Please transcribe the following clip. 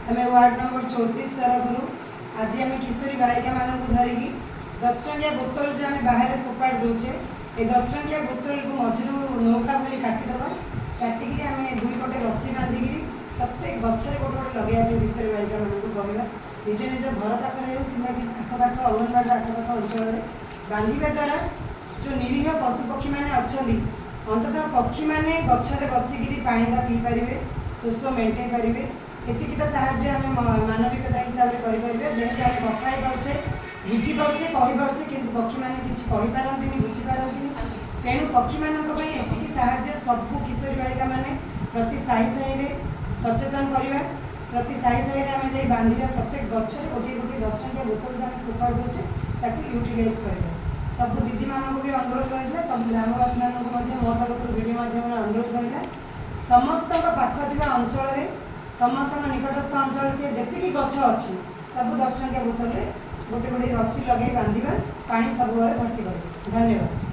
आम ward number 34 तरफ आज आम किशोरी बालिका मानक धरिकी 10 टंकिया बोतल जो आम बाहर फोपाड़ दौचे ये 10 टंकिया बोतल को मझिरू नौका भली काटिदेवा काटिकी आम दुई पटे रस्सी बांधिकी प्रत्येक गचर गोटे गोटे लगे किशोरी बालिका मानक कहवा निज निज घर पाखे हो कि आखपाख अंगनवाड़ी आखपाख अंचल बांधा द्वारा जो निरीह पशुपक्षी मैंने अच्छा अंततः पक्षी मैंने गचर बसिकी पानीटा पी पारे शोष मेटे पारे एति तो साहय आम मानविकता हिसाब से करें जेहेतु आम कथा पाचे बुझीपारे कहीपे कि पक्षी मैंने किसी कहींपारती बुझीपारती तेणु पक्षी मानी एति साहय सबू किशोरी बालिका मैंने प्रति साही साही सचेतन करवा प्रति साही साही आम जा बांधा प्रत्येक गचर गोटे गोटे 10 टंकिया बोतल जो आम फोपाड़ दौचे ताकू यूटिलाइज करवा सब दीदी मानक भी अनुरोध रहा सब ग्रामवासी मानक मो तरफ भिडियो माध्यम अनुरोध रहा समस्त पाख था अंचल समस्त निकटस्थ अंचल जी गच अच्छी सब 10 टंकिया बोतल गोटे गोटे रस्सी लगे बांधा पानी सब भर्ती कर। धन्यवाद।